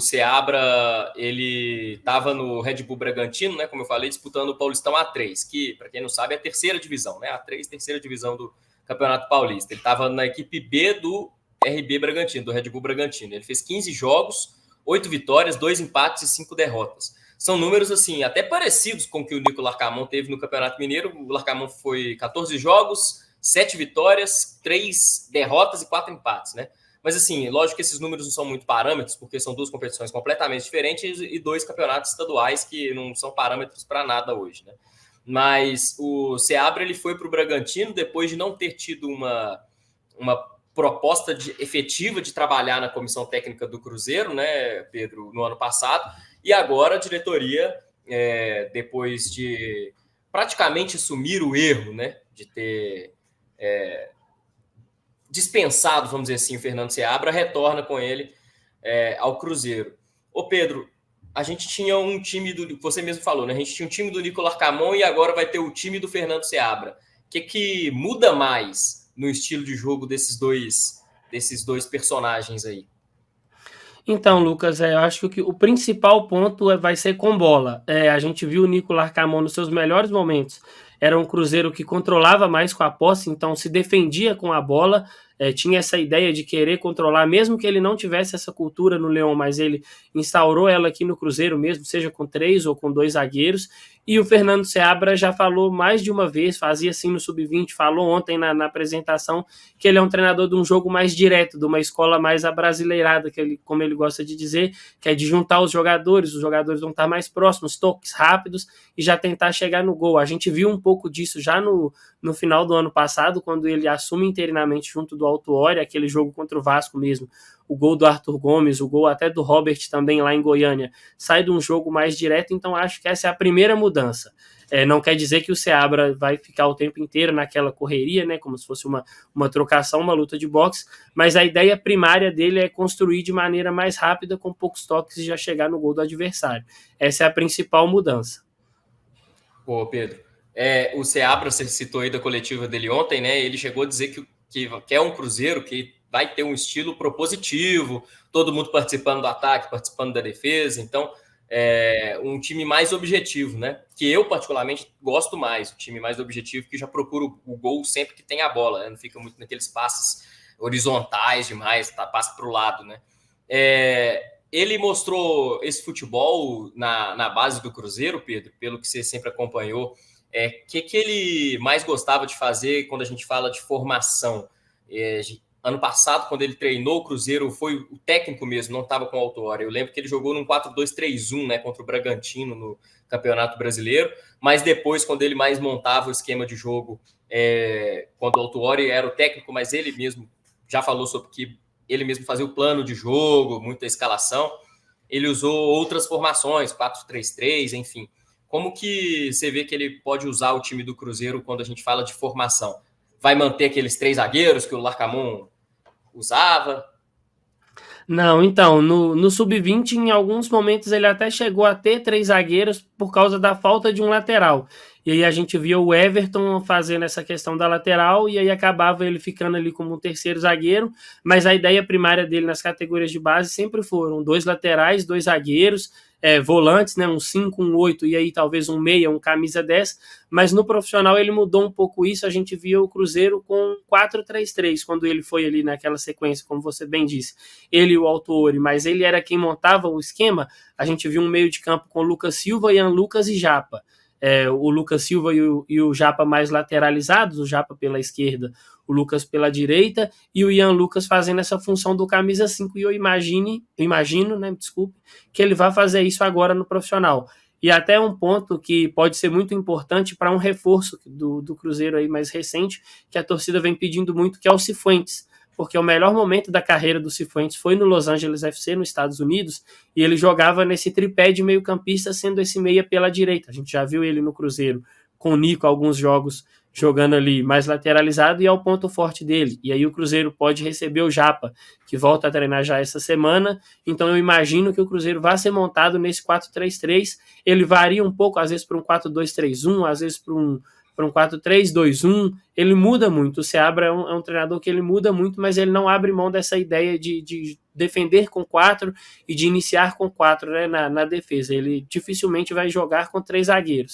Seabra, ele estava no Red Bull Bragantino, né, como eu falei, disputando o Paulistão A3, que, para quem não sabe, é a terceira divisão, né, A3, terceira divisão do Campeonato Paulista. Ele estava na equipe B do RB Bragantino, do Red Bull Bragantino. Ele fez 15 jogos, 8 vitórias, 2 empates e 5 derrotas. São números, assim, até parecidos com o que o Nico Larcamón teve no Campeonato Mineiro. O Larcamón foi 14 jogos, 7 vitórias, 3 derrotas e 4 empates, né? Mas, assim, lógico que esses números não são muito parâmetros, porque são duas competições completamente diferentes e 2 campeonatos estaduais que não são parâmetros para nada hoje, né? Mas o Seabra, ele foi para o Bragantino depois de não ter tido uma proposta efetiva de trabalhar na comissão técnica do Cruzeiro, né, Pedro, no ano passado, e agora a diretoria, depois de praticamente assumir o erro, né, de ter dispensado, vamos dizer assim, o Fernando Seabra, retorna com ele ao Cruzeiro. Ô Pedro, a gente tinha um time você mesmo falou, né? A gente tinha um time do Nico Larcamón e agora vai ter o time do Fernando Seabra. O que muda mais no estilo de jogo desses dois personagens aí? Então, Lucas, eu acho que o principal ponto vai ser com bola. A gente viu o Nico Larcamón nos seus melhores momentos. Era um Cruzeiro que controlava mais com a posse, então se defendia com a bola, tinha essa ideia de querer controlar, mesmo que ele não tivesse essa cultura no Leão, mas ele instaurou ela aqui no Cruzeiro mesmo, seja com 3 ou com 2 zagueiros. E o Fernando Seabra já falou mais de uma vez, fazia assim no Sub-20, falou ontem na apresentação, que ele é um treinador de um jogo mais direto, de uma escola mais abrasileirada, como ele gosta de dizer, que é de juntar os jogadores vão estar mais próximos, toques rápidos e já tentar chegar no gol. A gente viu um pouco disso já no final do ano passado, quando ele assume interinamente junto do Autuori, aquele jogo contra o Vasco mesmo, o gol do Arthur Gomes, o gol até do Robert também lá em Goiânia, sai de um jogo mais direto, então acho que essa é a primeira mudança. Não quer dizer que o Seabra vai ficar o tempo inteiro naquela correria, né, como se fosse uma trocação, uma luta de boxe, mas a ideia primária dele é construir de maneira mais rápida, com poucos toques e já chegar no gol do adversário. Essa é a principal mudança. Pô, Pedro, o Seabra, você citou aí da coletiva dele ontem, né, ele chegou a dizer que é um Cruzeiro que vai ter um estilo propositivo, todo mundo participando do ataque, participando da defesa, então um time mais objetivo, né? Que eu particularmente gosto mais, um time mais objetivo que já procura o gol sempre que tem a bola, né? Não fica muito naqueles passes horizontais demais, passa para o lado, né? Ele mostrou esse futebol na base do Cruzeiro, Pedro, pelo que você sempre acompanhou. Que ele mais gostava de fazer quando a gente fala de formação? Ano passado, quando ele treinou o Cruzeiro, foi o técnico mesmo, não estava com o Autuori. Eu lembro que ele jogou num 4-2-3-1, né, contra o Bragantino no Campeonato Brasileiro, mas depois, quando ele mais montava o esquema de jogo, quando o Autuori era o técnico, mas ele mesmo já falou sobre que ele mesmo fazia o plano de jogo, muita escalação, ele usou outras formações, 4-3-3, enfim. Como que você vê que ele pode usar o time do Cruzeiro quando a gente fala de formação? Vai manter aqueles 3 zagueiros que o Larcamón usava? Não, então, no Sub-20, em alguns momentos, ele até chegou a ter 3 zagueiros por causa da falta de um lateral. E aí a gente via o Everton fazendo essa questão da lateral, e aí acabava ele ficando ali como um terceiro zagueiro, mas a ideia primária dele nas categorias de base sempre foram 2 laterais, 2 zagueiros, volantes, né, um 5, um 8, e aí talvez um meia, um camisa 10, mas no profissional ele mudou um pouco isso, a gente via o Cruzeiro com 4-3-3, quando ele foi ali naquela sequência, como você bem disse, ele e o Autuori, mas ele era quem montava o esquema. A gente viu um meio de campo com Lucas Silva, Ian Lucas e Japa. O Lucas Silva e o Japa mais lateralizados, o Japa pela esquerda, o Lucas pela direita, e o Ian Lucas fazendo essa função do camisa 5, e eu imagino, né, desculpe, que ele vai fazer isso agora no profissional. E até um ponto que pode ser muito importante para um reforço do Cruzeiro aí mais recente, que a torcida vem pedindo muito, que é o Cifuentes, porque o melhor momento da carreira do Cifuentes foi no Los Angeles FC, nos Estados Unidos, e ele jogava nesse tripé de meio campista, sendo esse meia pela direita. A gente já viu ele no Cruzeiro com o Nico, alguns jogos jogando ali mais lateralizado, e é o ponto forte dele. E aí o Cruzeiro pode receber o Japa, que volta a treinar já essa semana, então eu imagino que o Cruzeiro vai ser montado nesse 4-3-3, ele varia um pouco, às vezes para um 4-2-3-1, às vezes para para um 4-3-2-1, ele muda muito. O Seabra é um treinador que ele muda muito, mas ele não abre mão dessa ideia de defender com 4 e de iniciar com 4, né, na defesa. Ele dificilmente vai jogar com 3 zagueiros.